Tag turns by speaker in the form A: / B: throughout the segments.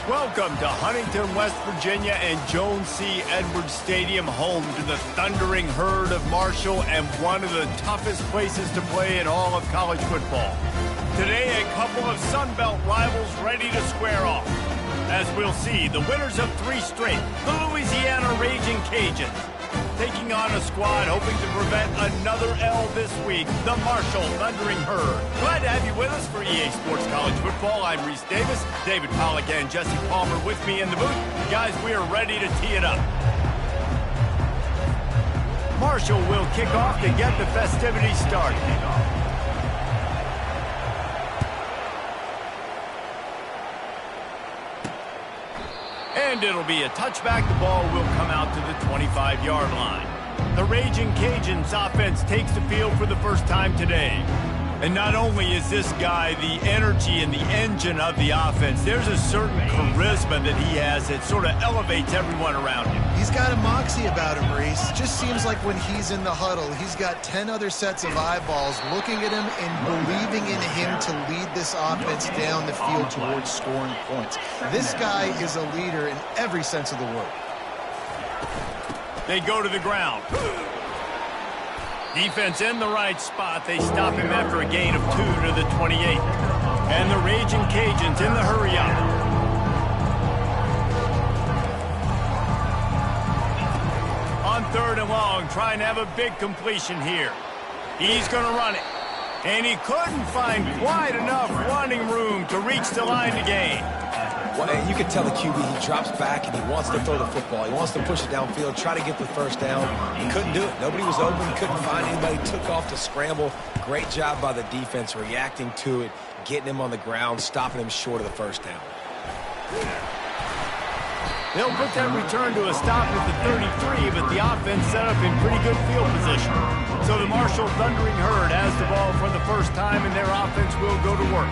A: Welcome to Huntington, West Virginia and Jones C. Edwards Stadium, home to the Thundering Herd of Marshall and one of the toughest places to play in all of college football. Today, a couple of Sun Belt rivals ready to square off. As we'll see, the winners of 3 straight, the Louisiana Ragin Cajuns, taking on a squad hoping to prevent another L this week, the Marshall Thundering Herd. Glad to have you with us for EA Sports College Football. I'm Reese Davis, David Pollack and Jesse Palmer with me in the booth. Guys, we are ready to tee it up. Marshall will kick off to get the festivities started. And it'll be a touchback. The ball will come out to the 25-yard line. The Ragin Cajuns offense takes the field for the first time today. And not only is this guy the energy and the engine of the offense, there's a certain charisma that he has that sort of elevates everyone around him.
B: He's got a moxie about him, Reese. Just seems like when he's in the huddle, he's got 10 other sets of eyeballs looking at him and believing in him to lead this offense down the field towards scoring points. This guy is a leader in every sense of the word.
A: They go to the ground. Defense in the right spot. They stop him after a gain of 2 to the 28. And the Ragin Cajuns in the hurry up. On 3rd and long, trying to have a big completion here. He's going to run it. And he couldn't find quite enough running room to reach the line to gain.
C: Well, you can tell the QB, he drops back and he wants to throw the football. He wants to push it downfield, try to get the first down. He couldn't do it. Nobody was open. Couldn't find anybody. Took off to scramble. Great job by the defense reacting to it, getting him on the ground, stopping him short of the first down.
A: They'll put that return to a stop at the 33, but the offense set up in pretty good field position. So the Marshall Thundering Herd has the ball for the first time, and their offense will go to work.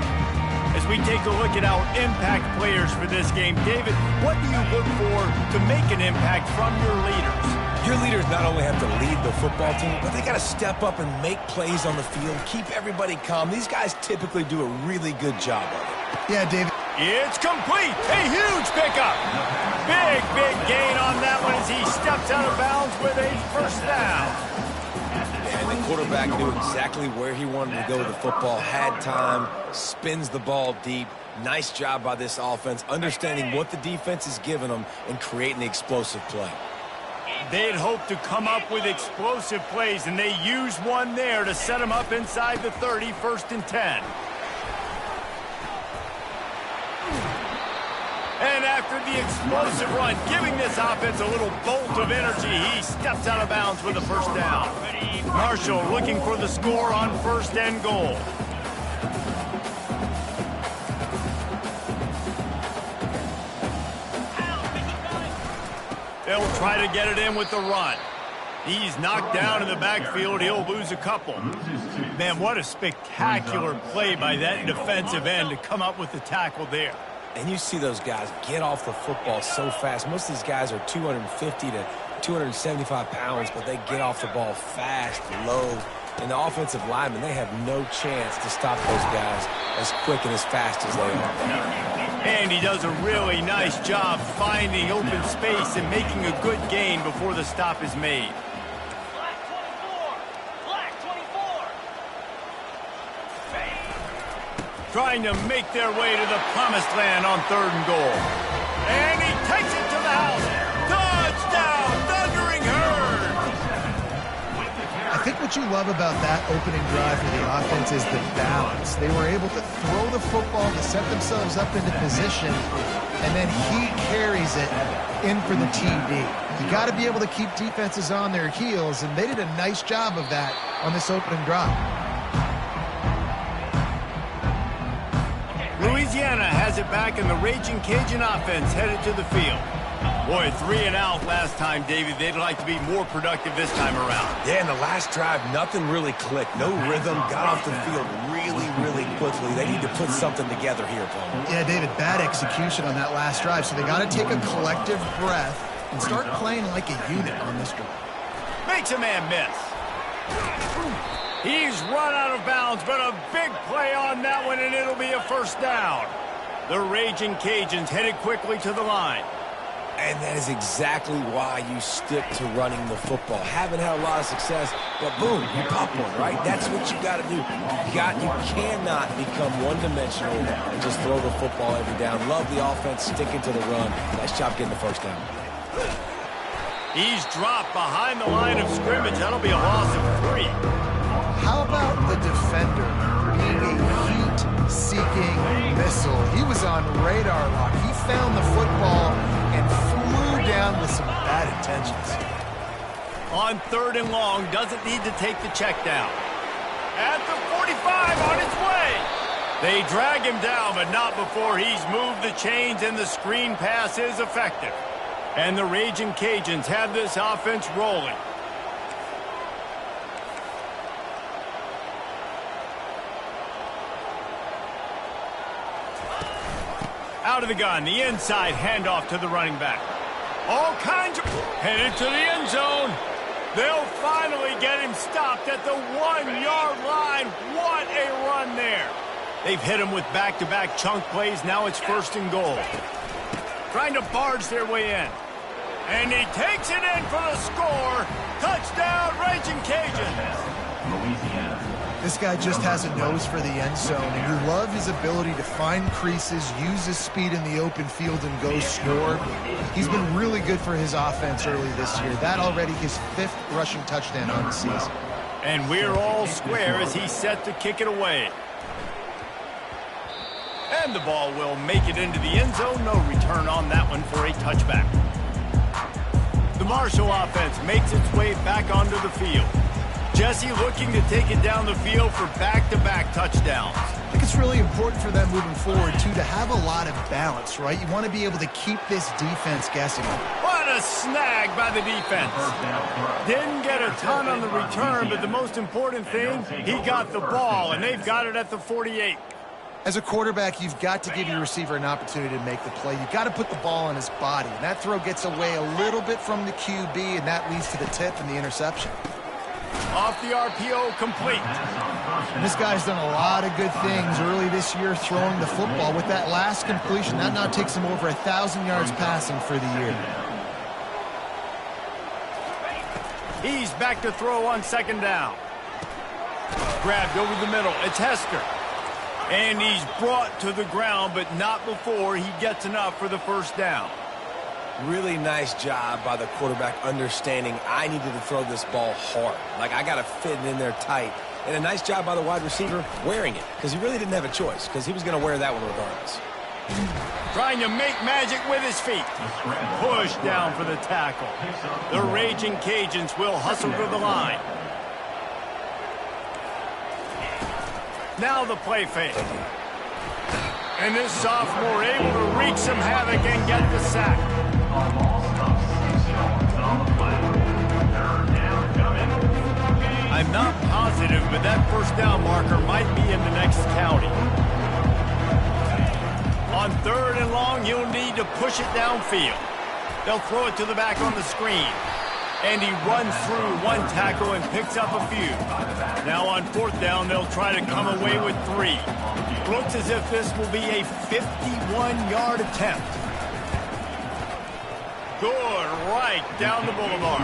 A: As we take a look at our impact players for this game, David, what do you look for to make an impact from your leaders?
C: Your leaders not only have to lead the football team, but they got to step up and make plays on the field, keep everybody calm. These guys typically do a really good job of it.
B: Yeah, David.
A: It's complete. A huge pickup. Big gain on that one as he steps out of bounds with a first down.
C: And the quarterback knew exactly where he wanted to go with the football, had time, spins the ball deep. Nice job by this offense, understanding what the defense is giving them and creating the explosive play.
A: They'd hoped to come up with explosive plays, and they used one there to set them up inside the 30, 1st and 10. And after the explosive run, giving this offense a little bolt of energy, he steps out of bounds with a first down. Marshall looking for the score on 1st and goal. They'll try to get it in with the run. He's knocked down in the backfield. He'll lose a couple. Man, what a spectacular play by that defensive end to come up with the tackle there.
C: And you see those guys get off the football so fast. Most of these guys are 250 to 275 pounds, but they get off the ball fast, low. And the offensive linemen, they have no chance to stop those guys as quick and as fast as they are.
A: And he does a really nice job finding open space and making a good gain before the stop is made. Trying to make their way to the promised land on 3rd and goal. And he takes it to the house. Touchdown, Thundering Herd!
B: I think what you love about that opening drive for the offense is the balance. They were able to throw the football to set themselves up into position, and then he carries it in for the TD. You got to be able to keep defenses on their heels, and they did a nice job of that on this opening drive.
A: Louisiana has it back, and the Ragin Cajun offense headed to the field. Boy, 3 and out last time, David. They'd like to be more productive this time around.
C: Yeah, in the last drive, nothing really clicked. No rhythm, got off the field really quickly. They need to put something together here, Paul.
B: Yeah, David, bad execution on that last drive, so they got to take a collective breath and start playing like a unit on this drive.
A: Makes a man miss. He's run out of bounds, but a big play on that one, and it'll be a first down. The Ragin' Cajuns headed quickly to the line.
C: And that is exactly why you stick to running the football. Haven't had a lot of success, but boom, you pop one, right? That's what you got to do. You cannot become one-dimensional and just throw the football every down. Love the offense, sticking to the run. Nice job getting the first down.
A: He's dropped behind the line of scrimmage. That'll be a loss of 3.
B: How about the defender being a heat-seeking missile? He was on radar lock. He found the football and flew down with some bad intentions.
A: On 3rd and long, doesn't need to take the check down. At the 45, on its way. They drag him down, but not before he's moved the chains, and the screen pass is effective. And the Ragin' Cajuns have this offense rolling. Out of the gun, the inside handoff to the running back. All kinds of... headed to the end zone. They'll finally get him stopped at the 1-yard line. What a run there. They've hit him with back-to-back chunk plays. Now it's 1st and goal. Trying to barge their way in. And he takes it in for the score. Touchdown, Ragin' Cajuns.
B: This guy just has a nose for the end zone, and you love his ability to find creases, use his speed in the open field, and go score. He's been really good for his offense early this year. That already his 5th rushing touchdown on the season.
A: And we're all square as he's set to kick it away. And the ball will make it into the end zone. No return on that one for a touchback. The Marshall offense makes its way back onto the field. Jesse looking to take it down the field for back-to-back touchdowns.
B: I think it's really important for them moving forward, too, to have a lot of balance, right? You want to be able to keep this defense guessing.
A: What a snag by the defense. Didn't get a ton on the return, but the most important thing, he got the ball, and they've got it at the 48.
B: As a quarterback, you've got to give your receiver an opportunity to make the play. You've got to put the ball on his body. And that throw gets away a little bit from the QB, and that leads to the tip and the interception.
A: Off the RPO, complete.
B: And this guy's done a lot of good things early this year throwing the football. With that last completion, that now takes him over 1,000 yards passing for the year.
A: He's back to throw on 2nd down. Grabbed over the middle. It's Hester. And he's brought to the ground, but not before he gets enough for the 1st down.
C: Really nice job by the quarterback understanding I needed to throw this ball hard. Like, I got to fit it in there tight. And a nice job by the wide receiver wearing it, because he really didn't have a choice, because he was going to wear that one regardless.
A: Trying to make magic with his feet. Push down for the tackle. The Ragin' Cajuns will hustle to the line. Now the play fake. And this sophomore able to wreak some havoc and get the sack. I'm not positive, but that 1st down marker might be in the next county. On 3rd and long, he'll need to push it downfield. They'll throw it to the back on the screen. And he runs through one tackle and picks up a few. Now on 4th down, they'll try to come away with 3. Looks as if this will be a 51-yard attempt. Good, right down the boulevard.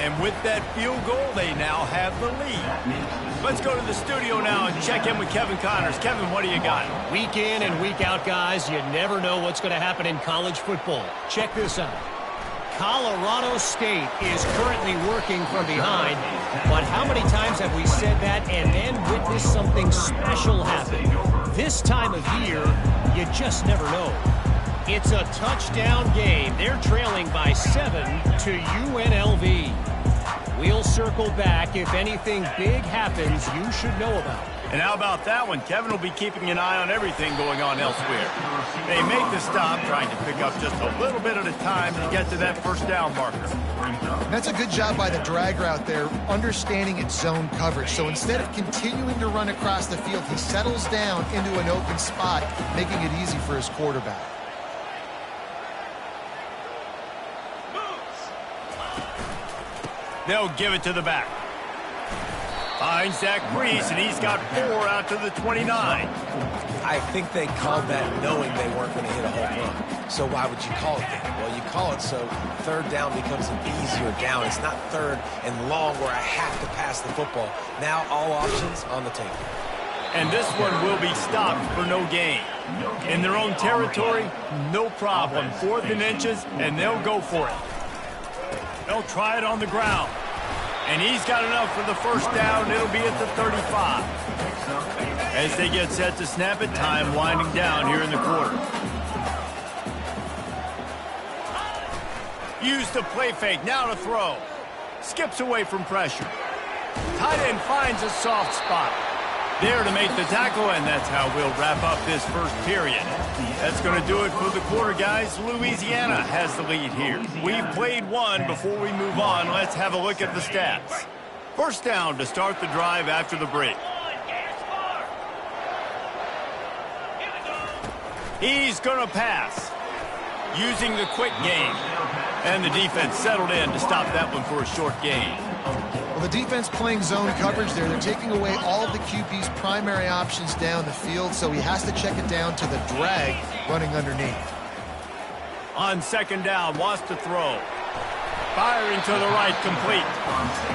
A: And with that field goal, they now have the lead. Let's go to the studio now and check in with Kevin Connors. Kevin, what do you got?
D: Week in and week out, guys, you never know what's going to happen in college football. Check this out. Colorado State is currently working from behind, but how many times have we said that and then witnessed something special happen? This time of year, you just never know. It's a touchdown game. They're trailing by 7 to UNLV. We'll circle back if anything big happens you should know about.
A: And how about that one? Kevin will be keeping an eye on everything going on elsewhere. They make the stop, trying to pick up just a little bit at a time to get to that 1st down marker.
B: That's a good job by the drag route there, understanding its zone coverage. So instead of continuing to run across the field, he settles down into an open spot, making it easy for his quarterback.
A: They'll give it to the back. Finds that crease, and he's got 4 out to the 29.
C: I think they called that knowing they weren't going to hit a home run. So why would you call it that? Well, you call it so third down becomes an easier down. It's not third and long where I have to pass the football. Now all options on the table.
A: And this one will be stopped for no gain. In their own territory, no problem. 4th and inches, and they'll go for it. They'll try it on the ground. And he's got enough for the first down. It'll be at the 35. As they get set to snap it, time winding down here in the quarter. Use the play fake, now to throw. Skips away from pressure. Tight end finds a soft spot. There to make the tackle, and that's how we'll wrap up this first period. That's going to do it for the quarter, guys. Louisiana has the lead here. We've played one. Before we move on, let's have a look at the stats. First down to start the drive after the break. He's going to pass, using the quick game. And the defense settled in to stop that one for a short gain.
B: Well, the defense playing zone coverage there. They're taking away all of the QB's primary options down the field, so he has to check it down to the drag running underneath.
A: On second down, wants to throw. Firing to the right, complete.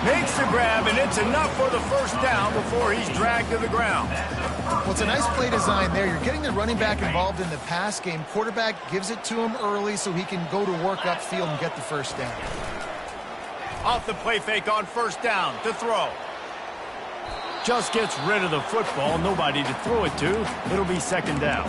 A: Makes the grab, and it's enough for the first down before he's dragged to the ground.
B: Well, it's a nice play design there. You're getting the running back involved in the pass game. Quarterback gives it to him early so he can go to work upfield and get the first down.
A: Off the play fake on first down to throw. Just gets rid of the football. Nobody to throw it to. It'll be second down.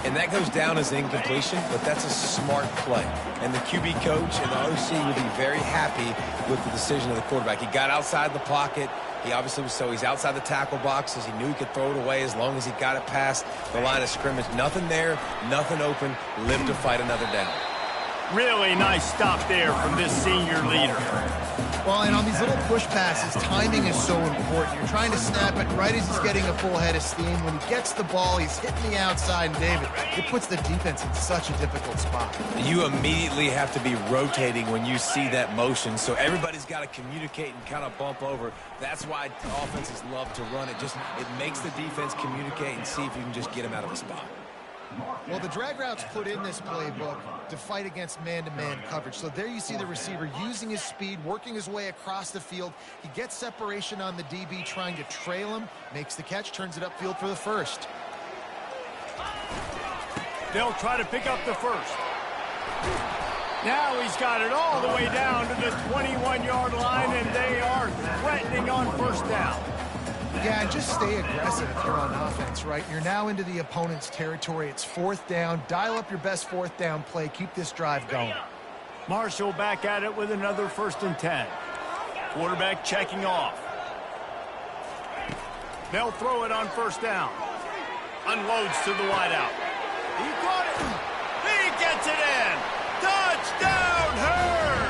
C: And that goes down as incompletion, but that's a smart play. And the QB coach and the OC would be very happy with the decision of the quarterback. He got outside the pocket. He obviously was he's outside the tackle boxes. He knew he could throw it away as long as he got it past the line of scrimmage. Nothing there, nothing open. Live to fight another down.
A: Really nice stop there from this senior leader.
B: Well, and on these little push passes, timing is so important. You're trying to snap it right as he's getting a full head of steam. When he gets the ball, he's hitting the outside, and David, it puts the defense in such a difficult spot.
C: You immediately have to be rotating when you see that motion, so everybody's got to communicate and kind of bump over. That's why offenses love to run it. It makes the defense communicate and see if you can just get him out of a spot.
B: Well, the drag route's put in this playbook to fight against man-to-man coverage. So there you see the receiver using his speed, working his way across the field. He gets separation on the DB, trying to trail him, makes the catch, turns it upfield for the first.
A: They'll try to pick up the first. Now he's got it all the way down to the 21-yard line, and they are threatening on first down.
B: Yeah, and just stay aggressive if you're on offense, right? You're now into the opponent's territory. It's fourth down. Dial up your best fourth down play. Keep this drive going.
A: Marshall back at it with another 1st and 10. Quarterback checking off. They'll throw it on first down. Unloads to the wideout. He caught it. He gets it in. Touchdown, Herd!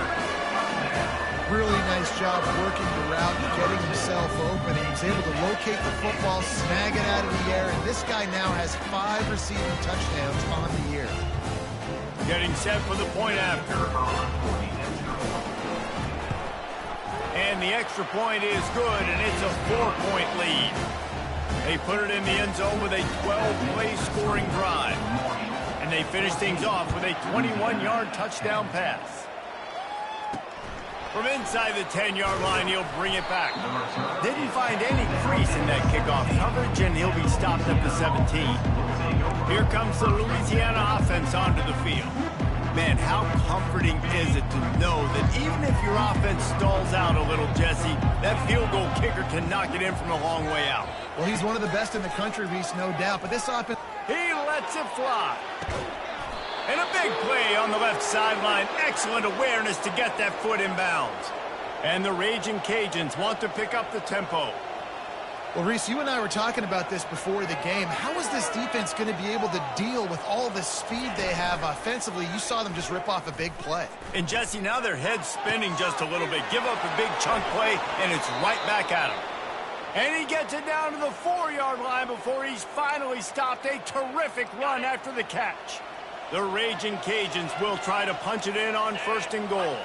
B: Really nice job working the route and getting himself open. He was able to locate the football, snag it out of the air, and this guy now has 5 receiving touchdowns on the year.
A: Getting set for the point after. And the extra point is good, and it's a 4-point lead. They put it in the end zone with a 12-play scoring drive. And they finish things off with a 21-yard touchdown pass. From inside the 10-yard line, he'll bring it back. Didn't find any crease in that kickoff coverage, and he'll be stopped at the 17. Here comes the Louisiana offense onto the field. Man, how comforting is it to know that even if your offense stalls out a little, Jesse, that field goal kicker can knock it in from a long way out.
B: Well, he's one of the best in the country, Reese, no doubt. But this offense...
A: He lets it fly. And a big play on the left sideline. Excellent awareness to get that foot in bounds. And the Ragin' Cajuns want to pick up the tempo.
B: Well, Reese, you and I were talking about this before the game. How is this defense going to be able to deal with all the speed they have offensively? You saw them just rip off a big play.
A: And, Jesse, now their head's spinning just a little bit. Give up a big chunk play, and it's right back at him. And he gets it down to the 4-yard line before he's finally stopped. A terrific run after the catch. The Ragin' Cajuns will try to punch it in on 1st and goal.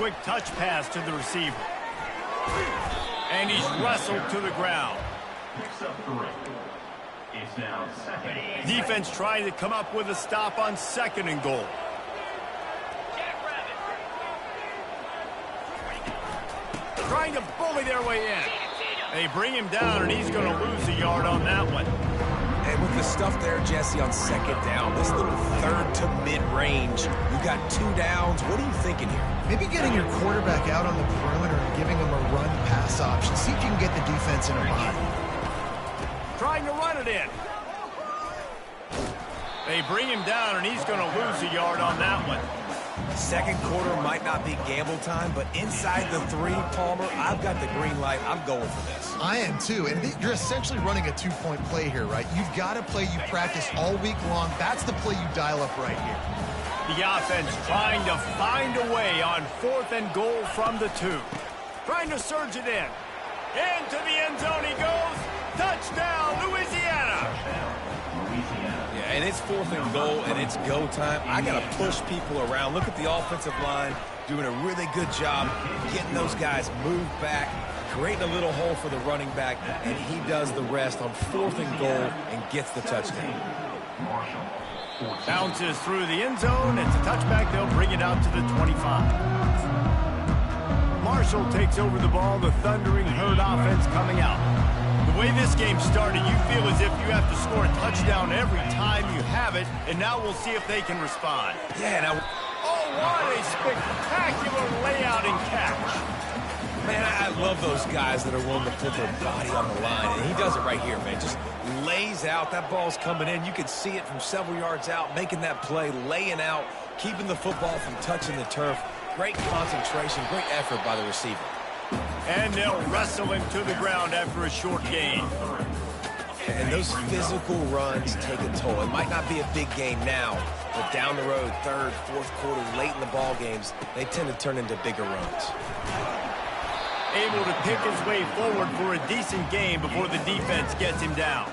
A: quick touch pass to the receiver. And he's wrestled to the ground.
E: It's now second.
A: Defense trying to come up with a stop on 2nd and goal. Trying to bully their way in. They bring him down, and he's going to lose a yard on that one.
C: And with the stuff there, Jesse, on 2nd down, this little 3rd to mid-range, you've got 2 downs. What are you thinking here?
B: Maybe getting your quarterback out on the perimeter and giving him a run-pass option. See if you can get the defense in a bind.
A: Trying to run it in. They bring him down, and he's going to lose a yard on that one.
C: 2nd quarter might not be gamble time, but inside the 3, Palmer, I've got the green light. I'm going for this.
B: I am too, and you're essentially running a 2-point play here, right? You've got a play you practice all week long. That's the play you dial up right here.
A: The offense trying to find a way on 4th and goal from the 2. Trying to surge it in. Into the end zone he goes. Touchdown, Louisiana.
C: Yeah, and it's 4th and goal, and it's go time. I got to push people around. Look at the offensive line doing a really good job getting those guys moved back, creating a little hole for the running back, and he does the rest on 4th and goal and gets the touchdown.
A: Bounces through the end zone. It's a touchback. They'll bring it out to the 25. Marshall takes over the ball. The Thundering Herd offense coming out. The way this game started, you feel as if you have to score a touchdown every time you have it, and now we'll see if they can respond.
C: Yeah, now...
A: Oh, what a spectacular layout and catch.
C: Man, I love those guys that are willing to put their body on the line, and he does it right here, man. Just lays out. That ball's coming in. You can see it from several yards out, making that play, laying out, keeping the football from touching the turf. Great concentration, great effort by the receiver.
A: And they'll wrestle him to the ground after a short gain.
C: And those physical runs take a toll. It might not be a big game now, but down the road, 3rd, 4th quarter, late in the ball games, they tend to turn into bigger runs.
A: Able to pick his way forward for a decent game before the defense gets him down.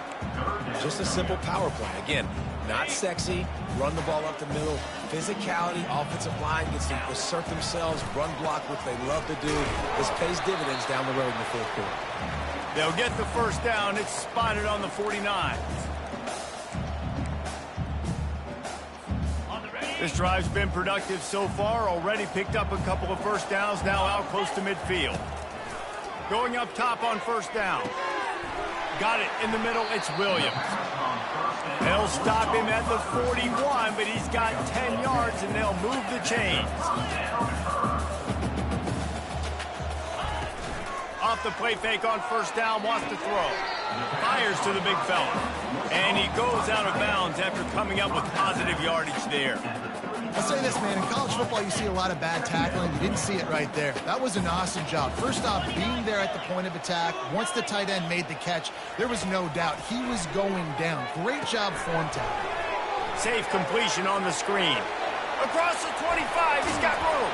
C: Just a simple power play. Again, not sexy, run the ball up the middle, physicality, offensive line gets to assert themselves, run block, which they love to do. This pays dividends down the road in the 4th quarter.
A: They'll get the 1st down. It's spotted on the 49. This drive's been productive so far. Already picked up a couple of 1st downs, now out close to midfield. Going up top on 1st down. Got it in the middle. It's Williams. They'll stop him at the 41, but he's got 10 yards, and they'll move the chains. Off the play fake on 1st down, wants to throw. Fires to the big fella. And he goes out of bounds after coming up with positive yardage there.
B: I'll say this, man. In college football, you see a lot of bad tackling. You didn't see it right there. That was an awesome job. First off, being there at the point of attack. Once the tight end made the catch, there was no doubt he was going down. Great job form tackle.
A: Safe completion on the screen. Across the 25, he's got room.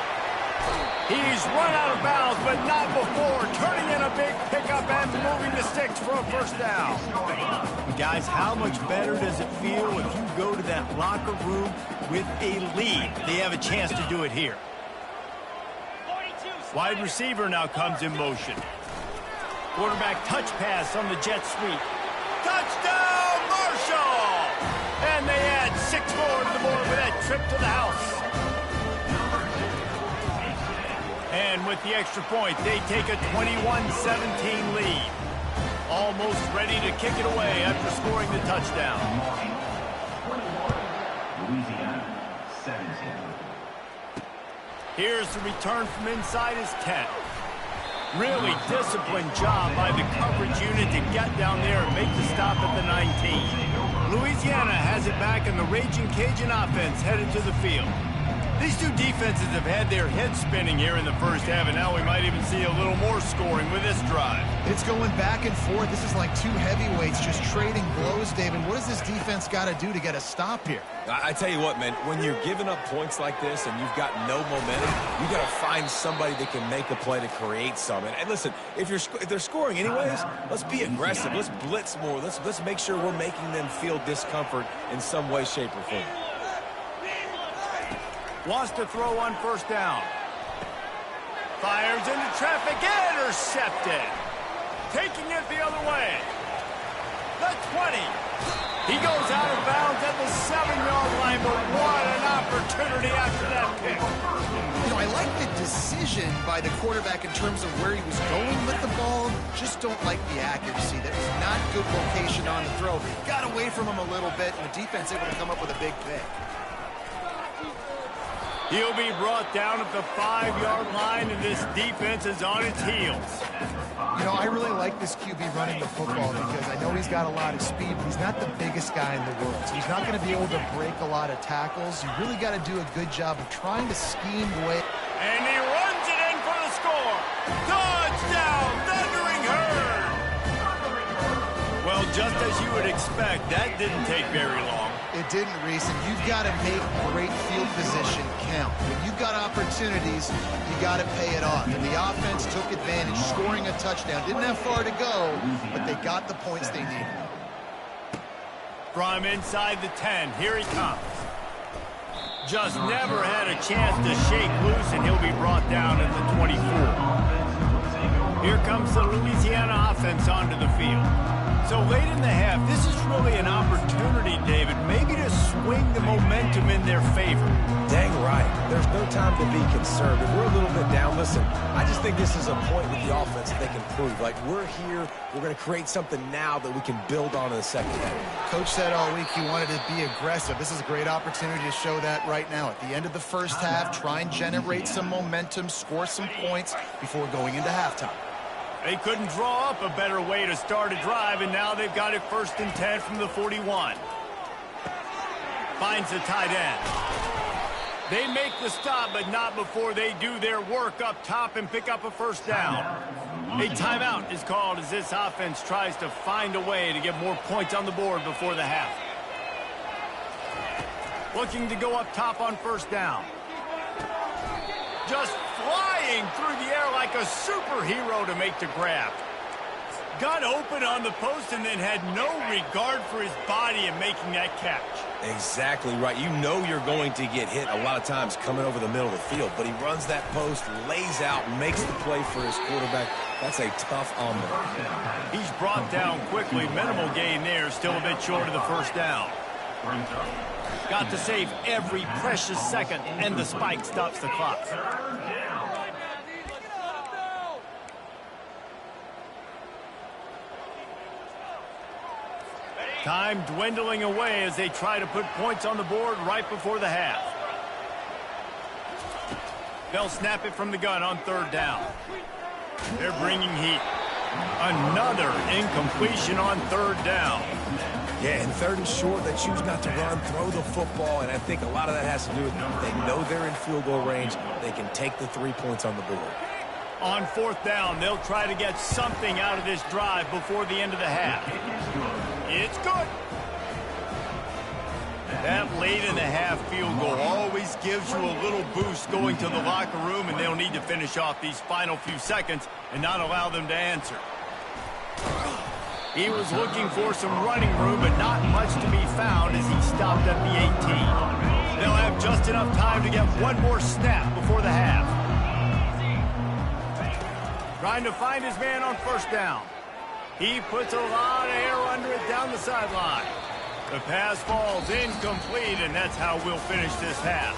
A: He's run out of bounds, but not before turning in a big pickup and moving the sticks for a 1st down. Guys, how much better does it feel if you go to that locker room with a lead? They have a chance to do it here. Wide receiver now comes in motion. Quarterback touch pass on the jet sweep. Touchdown, Marshall! And they add 6 more to the board with that trip to the house. And with the extra point, they take a 21-17 lead. Almost ready to kick it away after scoring the touchdown.
E: Louisiana, 17.
A: Here's the return from inside his 10. Really disciplined job by the coverage unit to get down there and make the stop at the 19. Louisiana has it back, and the Ragin' Cajun offense headed to the field. These two defenses have had their heads spinning here in the 1st half, and now we might even see a little more scoring with this drive.
B: It's going back and forth. This is like 2 heavyweights just trading blows, David. What does this defense got to do to get a stop here?
C: I tell you what, man, when you're giving up points like this and you've got no momentum, you got to find somebody that can make a play to create some. And listen, if they're scoring anyways, let's be aggressive. Let's blitz more. Let's make sure we're making them feel discomfort in some way, shape, or form.
A: Wants to throw on 1st down. Fires into traffic, intercepted. Taking it the other way. The 20. He goes out of bounds at the 7-yard line, but what an opportunity after that pick.
B: You know, I like the decision by the quarterback in terms of where he was going with the ball. Just don't like the accuracy. That was not good location on the throw. Got away from him a little bit, and the defense able to come up with a big pick.
A: He'll be brought down at the 5-yard line, and this defense is on its heels.
B: You know, I really like this QB running the football because I know he's got a lot of speed, but he's not the biggest guy in the world. So he's not going to be able to break a lot of tackles. You really got to do a good job of trying to scheme away.
A: And he runs it in for the score. Touchdown, Thundering Herd. Well, just as you would expect, that didn't take very long.
B: It didn't, Reese, and you've got to make great field position count. When you've got opportunities, you got to pay it off. And the offense took advantage, scoring a touchdown. Didn't have far to go, but they got the points they needed.
A: From inside the 10, here he comes. Just never had a chance to shake loose, and he'll be brought down at the 24. Here comes the Louisiana offense onto the field. So late in the half, this is really an opportunity, David, maybe to swing the momentum in their favor.
C: Dang right. There's no time to be concerned. If we're a little bit down, listen, I just think this is a point with the offense that they can prove. Like, we're here, we're going to create something now that we can build on in the second half.
B: Coach said all week he wanted to be aggressive. This is a great opportunity to show that right now. At the end of the first half, try and generate some momentum, score some points before going into halftime.
A: They couldn't draw up a better way to start a drive, and now they've got it 1st and 10 from the 41. Finds the tight end. They make the stop, but not before they do their work up top and pick up a first down. A timeout is called as this offense tries to find a way to get more points on the board before the half. Looking to go up top on first down. Just flying through the air like a superhero to make the grab. Got open on the post and then had no regard for his body in making that catch.
C: Exactly right. You know you're going to get hit a lot of times coming over the middle of the field, but he runs that post, lays out, makes the play for his quarterback. That's a tough omelet.
A: He's brought down quickly. Minimal gain there, still a bit short of the first down. Got to save every precious second, and the spike stops the clock. Time dwindling away as they try to put points on the board right before the half. They'll snap it from the gun on 3rd down. They're bringing heat. Another incompletion on 3rd down.
C: Yeah, and 3rd and short, they choose not to run, throw the football, and I think a lot of that has to do with they know they're in field goal range. They can take the 3 points on the board.
A: On 4th down, they'll try to get something out of this drive before the end of the half. It's good. That late in the half field goal always gives you a little boost going to the locker room, and they'll need to finish off these final few seconds and not allow them to answer. He was looking for some running room, but not much to be found as he stopped at the 18. They'll have just enough time to get one more snap before the half. Trying to find his man on 1st down. He puts a lot of air under it down the sideline. The pass falls incomplete, and that's how we'll finish this half.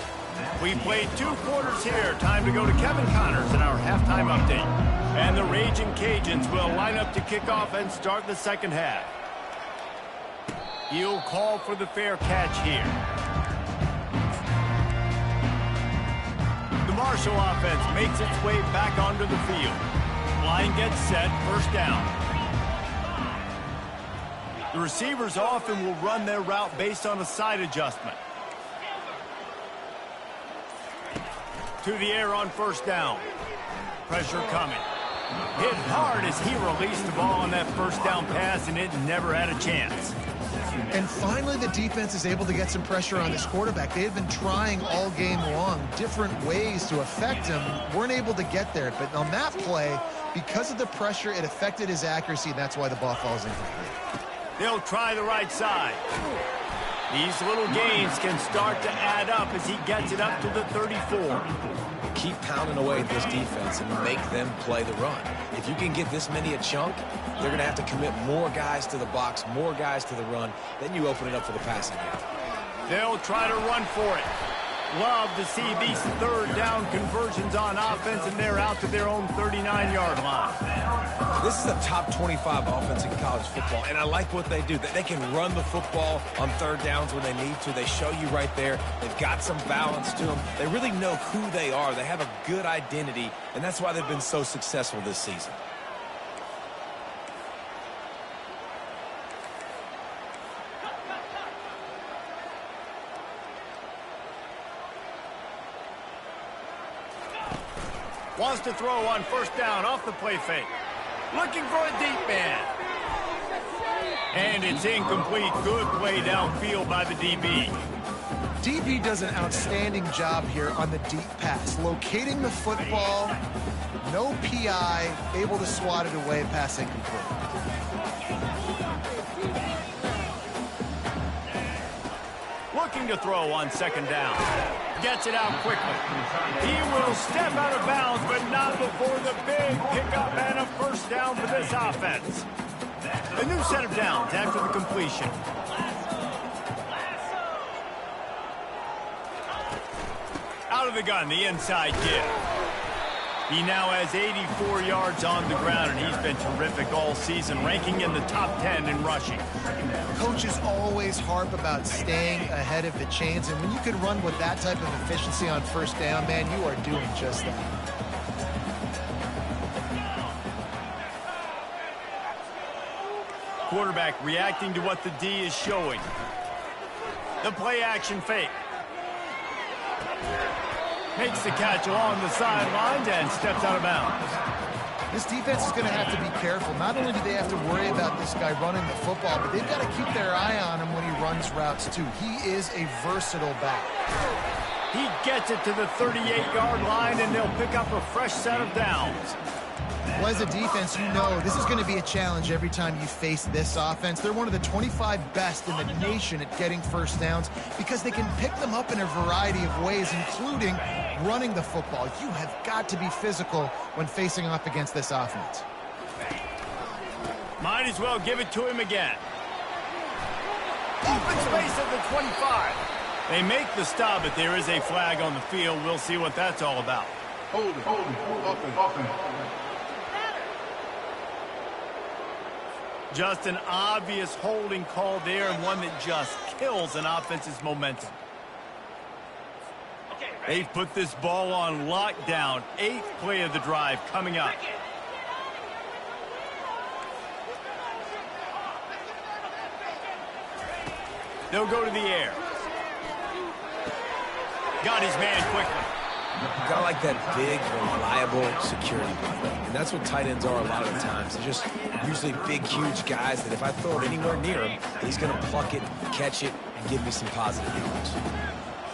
A: We played 2 quarters here. Time to go to Kevin Connors in our halftime update. And the Ragin' Cajuns will line up to kick off and start the second half. He'll call for the fair catch here. The Marshall offense makes its way back onto the field. Line gets set, 1st down. The receivers often will run their route based on a side adjustment. To the air on 1st down. Pressure coming. Hit hard as he released the ball on that 1st down pass, and it never had a chance.
B: And finally, the defense is able to get some pressure on this quarterback. They had been trying all game long different ways to affect him. Weren't able to get there. But on that play, because of the pressure, it affected his accuracy, and that's why the ball falls incomplete.
A: They'll try the right side. These little gains can start to add up as he gets it up to the 34.
C: keep pounding away at this defense and make them play the run. If you can get this many a chunk, they're going to have to commit more guys to the box, more guys to the run. Then you open it up for the passing game.
A: They'll try to run for it. Love to see these third down conversions on offense, and they're out to their own 39-yard line.
C: This is a top 25 offense in college football, and I like what they do. They can run the football on third downs when they need to. They show you right there. They've got some balance to them. They really know who they are. They have a good identity, and that's why they've been so successful this season.
A: Wants to throw on first down off the play fake. Looking for a deep man. And it's incomplete. Good play downfield by the DB.
B: DB does an outstanding job here on the deep pass. Locating the football, no PI, able to swat it away, pass incomplete.
A: Looking to throw on second down. Gets it out quickly. He will step out of bounds, but not before the big pickup and a first down for this offense. A new set of downs after the completion. Out of the gun, the inside give. He now has 84 yards on the ground, and he's been terrific all season, ranking in the top 10 in rushing.
B: Coaches always harp about staying ahead of the chains, and when you can run with that type of efficiency on first down, man, you are doing just that.
A: Quarterback reacting to what the D is showing. The play action fake. Makes the catch along the sidelines and steps out of bounds.
B: This defense is going to have to be careful. Not only do they have to worry about this guy running the football, but they've got to keep their eye on him when he runs routes too. He is a versatile back.
A: He gets it to the 38-yard line, and they'll pick up a fresh set of downs.
B: Well, as a defense, you know this is going to be a challenge every time you face this offense. They're one of the 25 best in the nation at getting first downs because they can pick them up in a variety of ways, including running the football. You have got to be physical when facing off against this offense.
A: Might as well give it to him again. Open space at the 25. They make the stop, but there is a flag on the field. We'll see what that's all about.
F: Hold it.
A: Just an obvious holding call there, and one that just kills an offense's momentum. They've put this ball on lockdown. 8th play of the drive coming up. They'll go to the air. Got his man quickly.
C: Got like that big, reliable security blanket. And that's what tight ends are a lot of the times. They're just usually big, huge guys that if I throw it anywhere near him, he's going to pluck it, catch it, and give me some positive yards.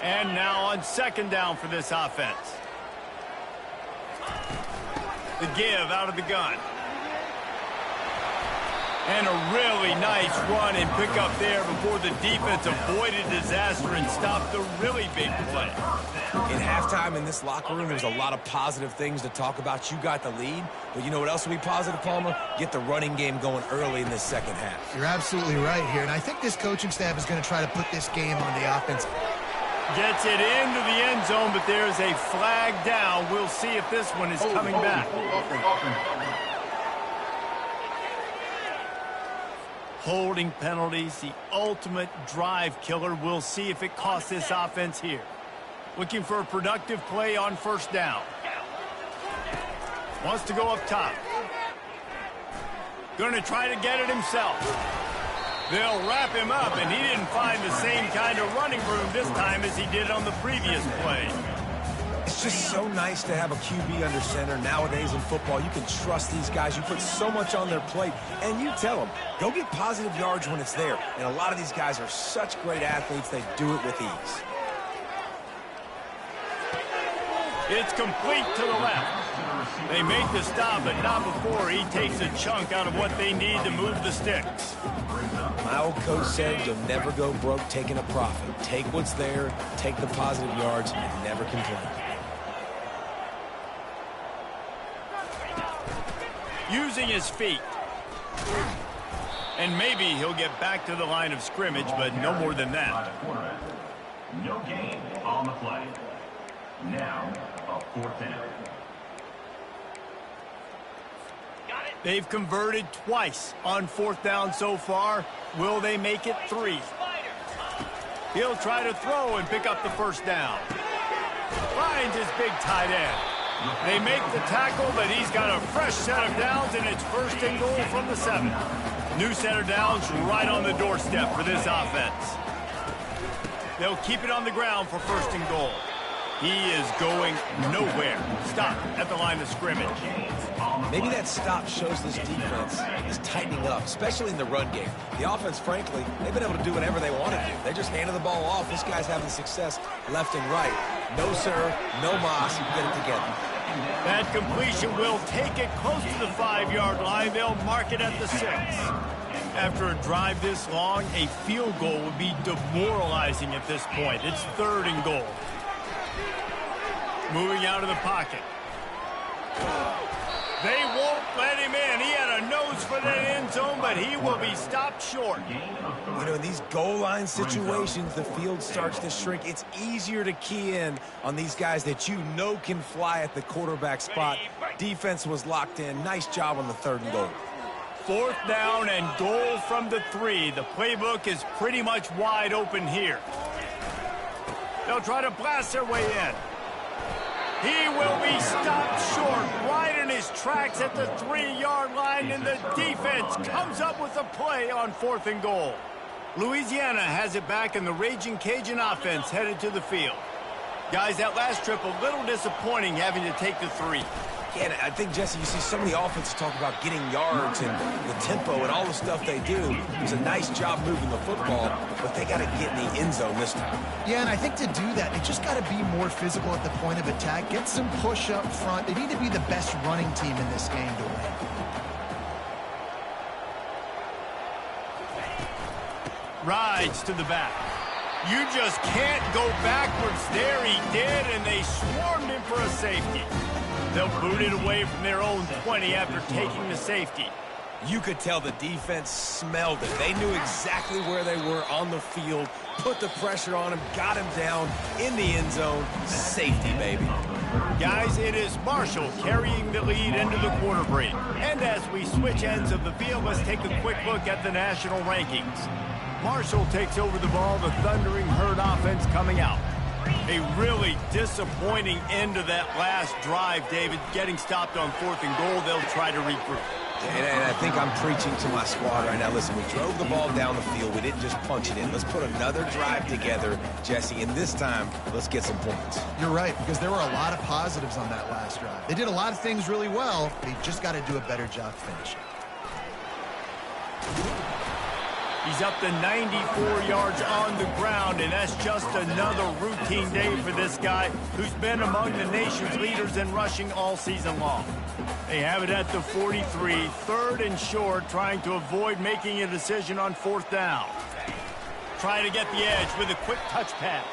A: And now on second down for this offense. The give out of the gun. And a really nice run and pick up there before the defense avoided disaster and stopped the really big play.
C: In halftime in this locker room, there's a lot of positive things to talk about. You got the lead, but you know what else will be positive, Palmer? Get the running game going early in this second half.
B: You're absolutely right here, and I think this coaching staff is going to try to put this game on the offense.
A: Gets it into the end zone, but there's a flag down. We'll see if this one is coming back. Holding penalties, the ultimate drive killer. We'll see if it costs this offense here. Looking for a productive play on first down. Wants to go up top. Going to try to get it himself. They'll wrap him up, and he didn't find the same kind of running room this time as he did on the previous play.
C: It's just so nice to have a QB under center. Nowadays in football, you can trust these guys. You put so much on their plate, and you tell them, go get positive yards when it's there. And a lot of these guys are such great athletes, they do it with ease.
A: It's complete to the left. They make the stop, but not before he takes a chunk out of what they need to move the sticks.
C: My old coach said you'll never go broke taking a profit. Take what's there, take the positive yards, and never complain.
A: using his feet. And maybe he'll get back to the line of scrimmage, but no more than that.
E: No gain on the play. Now, a 4th down.
A: They've converted twice on 4th down so far. Will they make it 3? He'll try to throw and pick up the 1st down. Finds his big tight end. They make the tackle, but he's got a fresh set of downs, and it's 1st and goal from the 7. New set of downs right on the doorstep for this offense. They'll keep it on the ground for 1st and goal. He is going nowhere. Stop at the line of scrimmage.
C: Maybe that stop shows this defense is tightening up, especially in the run game. The offense, frankly, they've been able to do whatever they want to do. They just handed the ball off. This guy's having success left and right. No, sir, no mas. Get it together.
A: That completion will take it close to the 5-yard line. They'll mark it at the 6. After a drive this long, a field goal would be demoralizing at this point. It's 3rd and goal. Moving out of the pocket. They won't let him in. He had a nose for that end zone, but he will be stopped short.
C: You know, in these goal line situations, the field starts to shrink. It's easier to key in on these guys that you know can fly at the quarterback spot. Defense was locked in. Nice job on the 3rd and goal.
A: 4th down and goal from the 3. The playbook is pretty much wide open here. They'll try to blast their way in. He will be stopped short right in his tracks at the 3-yard line, and the defense comes up with a play on 4th and goal. Louisiana has it back, and the Ragin' Cajun offense headed to the field. Guys, that last trip a little disappointing having to take the 3.
C: Yeah, and I think, Jesse, you see so many offenses talk about getting yards and the tempo and all the stuff they do. It was a nice job moving the football, but they got to get in the end zone this time.
B: Yeah, and I think to do that, they just got to be more physical at the point of attack. Get some push up front. They need to be the best running team in this game to win.
A: Rides to the back. You just can't go backwards there. He did, and they swarmed him for a safety. They'll boot it away from their own 20 after taking the safety.
C: You could tell the defense smelled it. They knew exactly where they were on the field, put the pressure on him, got him down in the end zone. Safety, baby.
A: Guys, it is Marshall carrying the lead into the quarter break. And as we switch ends of the field, let's take a quick look at the national rankings. Marshall takes over the ball, the Thundering Herd offense coming out. A really disappointing end to that last drive, David. Getting stopped on 4th and goal, they'll try to regroup.
C: And I think I'm preaching to my squad right now. Listen, we drove the ball down the field. We didn't just punch it in. Let's put another drive together, Jesse, and this time, let's get some points.
B: You're right, because there were a lot of positives on that last drive. They did a lot of things really well. They just got to do a better job finishing.
A: He's up to 94 yards on the ground, and that's just another routine day for this guy who's been among the nation's leaders in rushing all season long. They have it at the 43, 3rd and short, trying to avoid making a decision on 4th down. Trying to get the edge with a quick touch pass.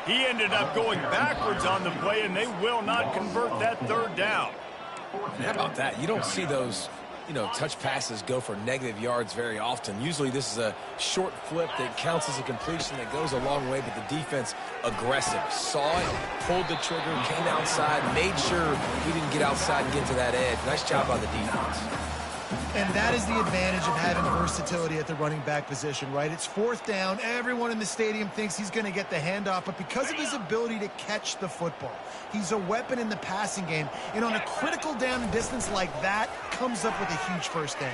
A: He ended up going backwards on the play, and they will not convert that 3rd down.
C: How about that? You don't see those, touch passes go for negative yards very often. Usually this is a short flip that counts as a completion that goes a long way, but the defense aggressive. Saw it, pulled the trigger, came outside, made sure he didn't get outside and get to that edge. Nice job by the defense.
B: And that is the advantage of having versatility at the running back position, right? It's 4th down. Everyone in the stadium thinks he's going to get the handoff, but because of his ability to catch the football, he's a weapon in the passing game. And on a critical down and distance like that, comes up with a huge 1st down.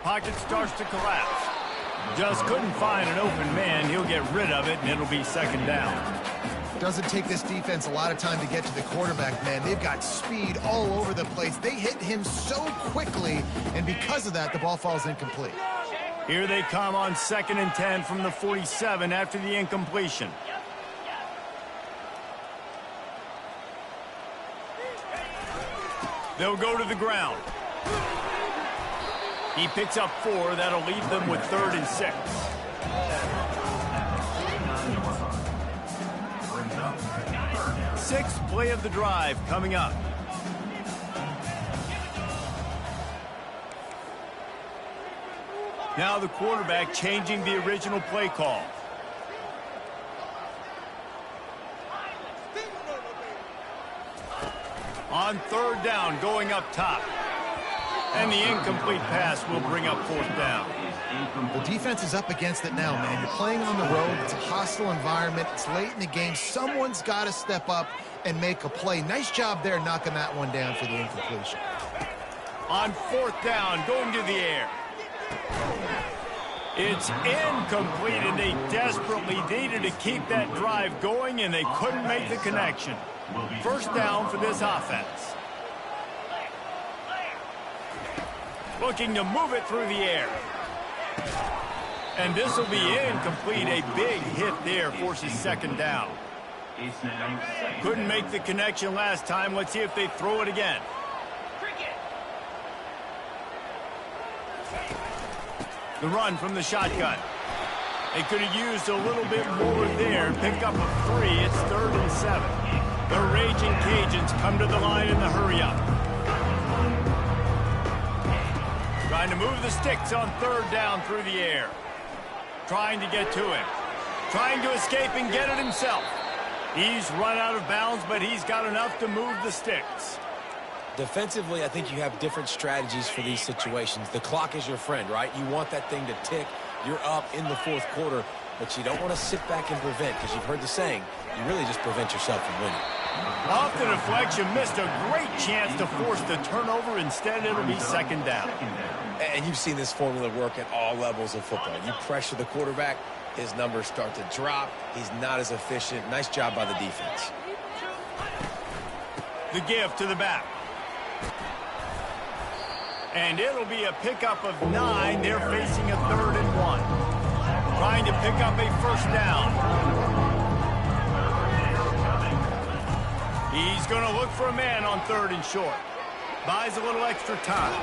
A: Pocket starts to collapse. Just couldn't find an open man. He'll get rid of it, and it'll be 2nd down.
B: Doesn't take this defense a lot of time to get to the quarterback, man. They've got speed all over the place. They hit him so quickly, and because of that, the ball falls incomplete.
A: Here they come on 2nd and 10 from the 47 after the incompletion. They'll go to the ground. He picks up 4. That'll leave them with 3rd and 6. Sixth play of the drive coming up. Now the quarterback changing the original play call. On third down, going up top. And the incomplete pass will bring up fourth down.
B: The defense is up against it now, man. You're playing on the road. It's a hostile environment. It's late in the game. Someone's got to step up and make a play. Nice job there knocking that one down for the incompletion.
A: On fourth down, going to the air. It's incomplete, and they desperately needed to keep that drive going, and they couldn't make the connection. First down for this offense. Looking to move it through the air. And this will be incomplete. A big hit there forces second down. Couldn't make the connection last time. Let's see if they throw it again. The run from the shotgun. They could have used a little bit more there. Pick up a 3. It's 3rd and 7. The Raging Cajuns come to the line in the hurry-up. Trying to move the sticks on third down through the air. Trying to get to him. Trying to escape and get it himself. He's run out of bounds, but he's got enough to move the sticks.
C: Defensively, I think you have different strategies for these situations. The clock is your friend, right? You want that thing to tick. You're up in the fourth quarter, but you don't want to sit back and prevent, because you've heard the saying, you really just prevent yourself from winning.
A: Off the deflection, missed a great chance to force the turnover. Instead, it'll be second down.
C: And you've seen this formula work at all levels of football. You pressure the quarterback, his numbers start to drop. He's not as efficient. Nice job by the defense.
A: The give to the back. And it'll be a pickup of 9. They're facing a 3rd and 1. Trying to pick up a first down. He's going to look for a man on 3rd and short. Buys a little extra time.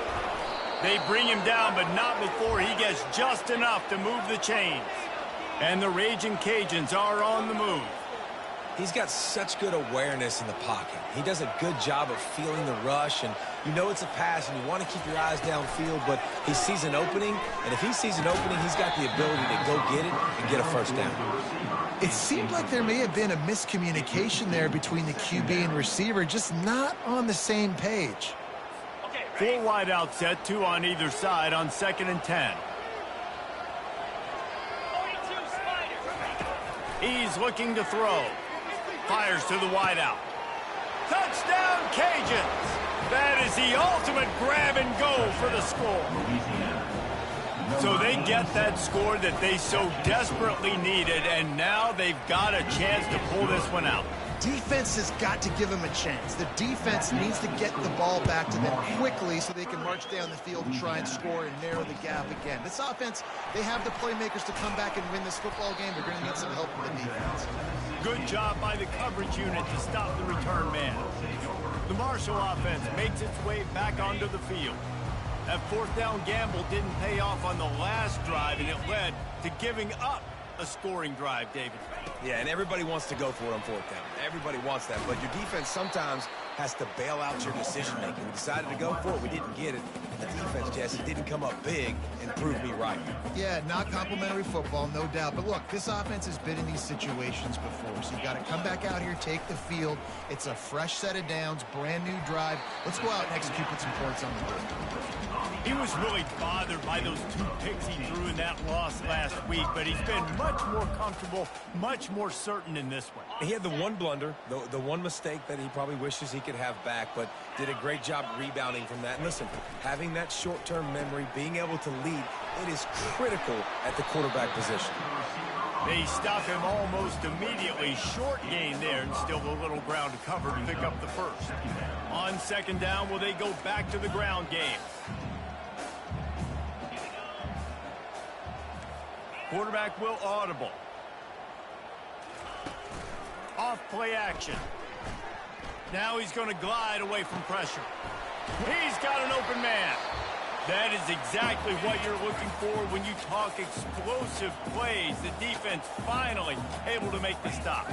A: They bring him down, but not before he gets just enough to move the chains. And the Raging Cajuns are on the move.
C: He's got such good awareness in the pocket. He does a good job of feeling the rush, and you know it's a pass, and you want to keep your eyes downfield, but he sees an opening, and if he sees an opening, he's got the ability to go get it and get a first down.
B: It seemed like there may have been a miscommunication there between the QB and receiver, just not on the same page.
A: 4 wide out set, 2 on either side on 2nd and 10. He's looking to throw. Fires to the wide out. Touchdown, Cajuns! That is the ultimate grab and go for the score. So they get that score that they so desperately needed, and now they've got a chance to pull this one out.
B: Defense has got to give them a chance. The defense needs to get the ball back to them quickly so they can march down the field and try and score and narrow the gap again. This offense, they have the playmakers to come back and win this football game. They're going to need some help from the defense.
A: Good job by the coverage unit to stop the return man. The Marshall offense makes its way back onto the field. That fourth down gamble didn't pay off on the last drive, and it led to giving up a scoring drive, David.
C: Yeah, and everybody wants to go for it on fourth down. Everybody wants that, but your defense sometimes has to bail out your decision-making. We decided to go for it. We didn't get it. The defense, Jesse, didn't come up big and prove me right.
B: Yeah, not complimentary football, no doubt. But look, this offense has been in these situations before, so you got to come back out here, take the field. It's a fresh set of downs, brand new drive. Let's go out and execute with some points on the board.
A: He was really bothered by those 2 picks he threw in that loss last week, but he's been much more comfortable, much more certain in this one.
C: He had the one blunder, the one mistake that he probably wishes he could have back, but did a great job rebounding from that. And listen, having that short-term memory, being able to lead, it is critical at the quarterback position.
A: They stop him almost immediately. Short gain there, and still a little ground to cover to pick up the first. On second down, will they go back to the ground game? Quarterback will audible. Off play action. Now he's going to glide away from pressure. He's got an open man. That is exactly what you're looking for when you talk explosive plays. The defense finally able to make the stop.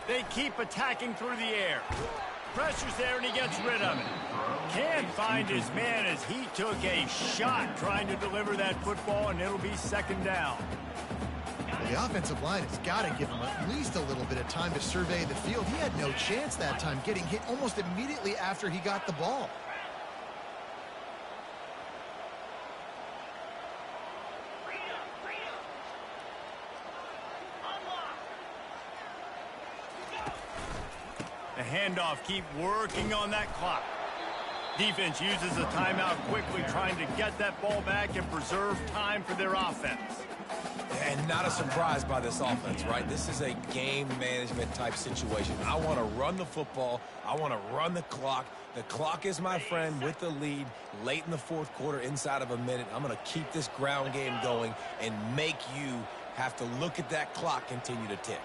A: They keep attacking through the air. Pressure's there, and he gets rid of it. Can't find his man as he took a shot trying to deliver that football, and it'll be second down.
B: The offensive line has got to give him at least a little bit of time to survey the field. He had no chance that time, getting hit almost immediately after he got the ball.
A: The handoff, keep working on that clock. Defense uses a timeout quickly, trying to get that ball back and preserve time for their offense.
C: And not a surprise by this offense, right? This is a game management type situation. I want to run the football. I want to run the clock. The clock is my friend with the lead late in the fourth quarter, inside of a minute. I'm going to keep this ground game going and make you have to look at that clock continue to tick.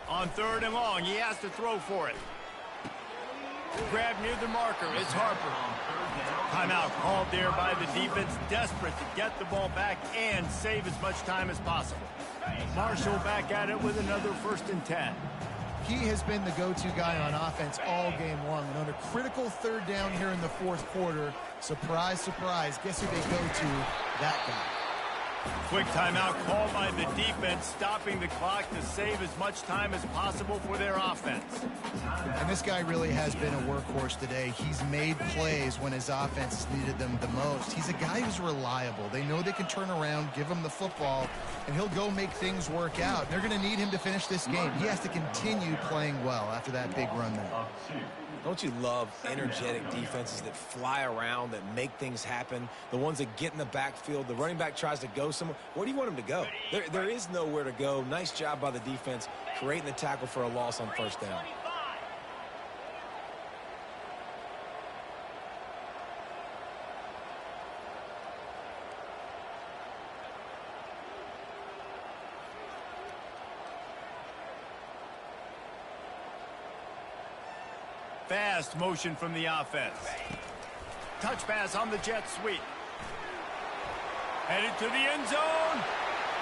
A: On third and long, he has to throw for it. Grab near the marker, it's Harper. Timeout called there by the defense, desperate to get the ball back and save as much time as possible. Marshall back at it with another 1st and 10.
B: He has been the go-to guy on offense all game long. And on a critical 3rd down here in the 4th quarter, surprise, surprise, guess who they go to? That guy.
A: Quick timeout called by the defense, stopping the clock to save as much time as possible for their offense.
B: And this guy really has been a workhorse today. He's made plays when his offense has needed them the most. He's a guy who's reliable. They know they can turn around, give him the football, and he'll go make things work out. They're going to need him to finish this game. He has to continue playing well after that big run there.
C: Don't you love energetic defenses that fly around, that make things happen? The ones that get in the backfield, the running back tries to go somewhere. Where do you want him to go? There is nowhere to go. Nice job by the defense creating the tackle for a loss on 1st down.
A: Fast motion from the offense. Touch pass on the jet sweep. Headed to the end zone,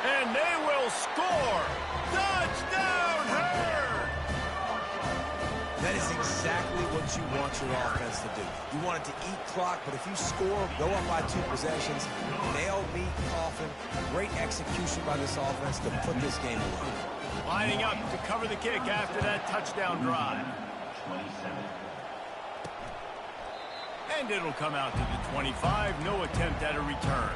A: and they will score. Touchdown, Herd!
C: That is exactly what you want your offense to do. You want it to eat clock, but if you score, go up by 2 possessions, nail beat Coffin. Great execution by this offense to put this game away.
A: Lining up to cover the kick after that touchdown drive.
E: 27.
A: And it'll come out to the 25. No attempt at a return.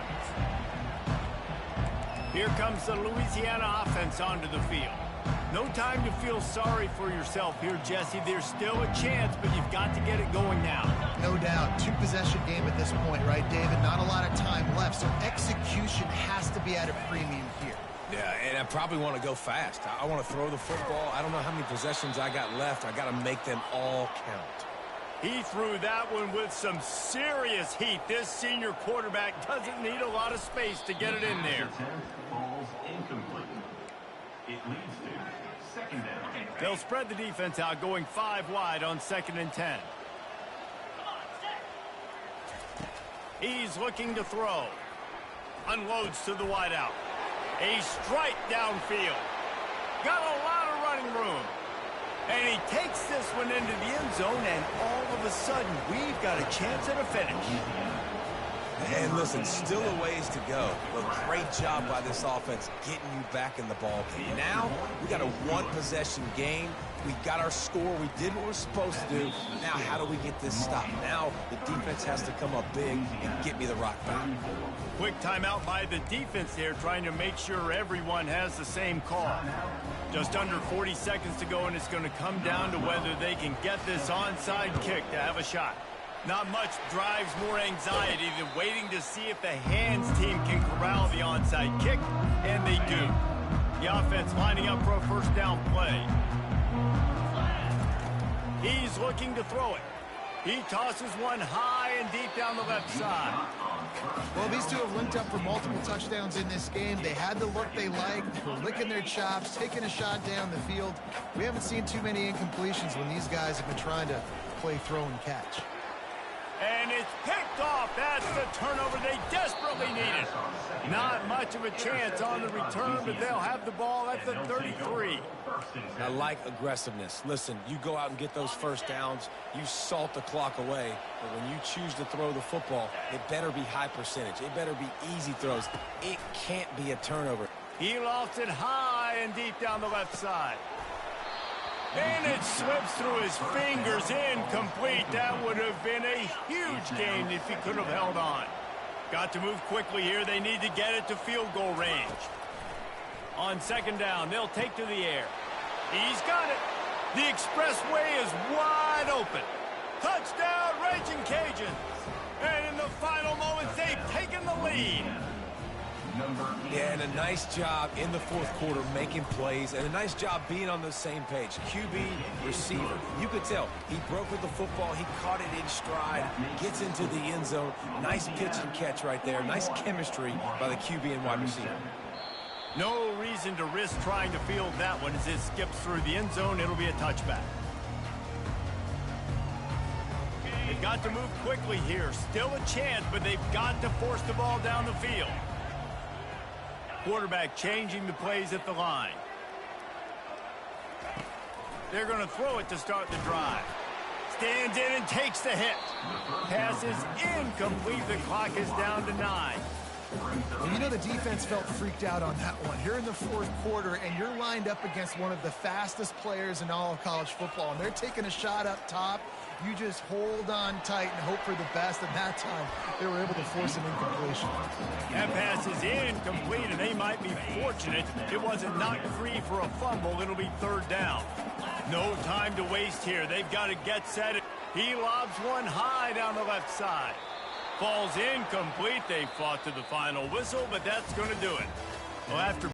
A: Here comes the Louisiana offense onto the field. No time to feel sorry for yourself here, Jesse. There's still a chance, but you've got to get it going now.
B: No doubt. 2-possession game at this point, right, David? Not a lot of time left, so execution has to be at a premium here.
C: Yeah, and I probably want to go fast. I want to throw the football. I don't know how many possessions I got left. I got to make them all count.
A: He threw that one with some serious heat. This senior quarterback doesn't need a lot of space to get it in there.
E: Ball's incomplete. It leads to 2nd down.
A: They'll spread the defense out, going 5 wide on 2nd and 10. He's looking to throw. Unloads to the wideout. A strike downfield. Got a lot of running room. And he takes this one into the end zone, and all of a sudden, we've got a chance at a finish.
C: And listen, still a ways to go, but great job by this offense getting you back in the ball game. Now, we got a 1-possession game. We got our score. We did what we're supposed to do. Now, how do we get this stopped? Now, the defense has to come up big and get me the rock back.
A: Quick timeout by the defense there, trying to make sure everyone has the same call. Just under 40 seconds to go, and it's going to come down to whether they can get this onside kick to have a shot. Not much drives more anxiety than waiting to see if the hands team can corral the onside kick, and they do. The offense lining up for a 1st down play. He's looking to throw it. He tosses one high and deep down the left side.
B: Well, these two have linked up for multiple touchdowns in this game. They had the look they liked. They were licking their chops, taking a shot down the field. We haven't seen too many incompletions when these guys have been trying to play throw and catch.
A: And it's picked off. That's the turnover they desperately needed. Not much of a chance on the return, but they'll have the ball at the 33.
C: I like aggressiveness. Listen, you go out and get those first downs, you salt the clock away, but when you choose to throw the football, it better be high percentage. It better be easy throws. It can't be a turnover.
A: He lofts it high and deep down the left side. And it slips through his fingers, incomplete. That would have been a huge gain if he could have held on. Got to move quickly here. They need to get it to field goal range. On second down, they'll take to the air. He's got it. The expressway is wide open. Touchdown, Ragin Cajuns. And in the final moments, they've taken the lead.
C: Yeah, and a nice job in the fourth quarter making plays, and a nice job being on the same page. QB, receiver. You could tell he broke with the football. He caught it in stride, gets into the end zone. Nice pitch and catch right there. Nice chemistry by the QB and wide receiver.
A: No reason to risk trying to field that one as it skips through the end zone. It'll be a touchback. They've got to move quickly here. Still a chance, but they've got to force the ball down the field. Quarterback changing the plays at the line. They're going to throw it to start the drive. Stands in and takes the hit. Pass is incomplete. The clock is down to 9.
B: And you know the defense felt freaked out on that one. You're in the fourth quarter, and you're lined up against one of the fastest players in all of college football, and they're taking a shot up top. You just hold on tight and hope for the best, and that time they were able to force an incompletion.
A: That pass is incomplete, and they might be fortunate it wasn't knocked free for a fumble. It'll be third down. No time to waste here. They've got to get set. He lobs one high down the left side. Falls incomplete. They fought to the final whistle, but that's going to do it. Well, after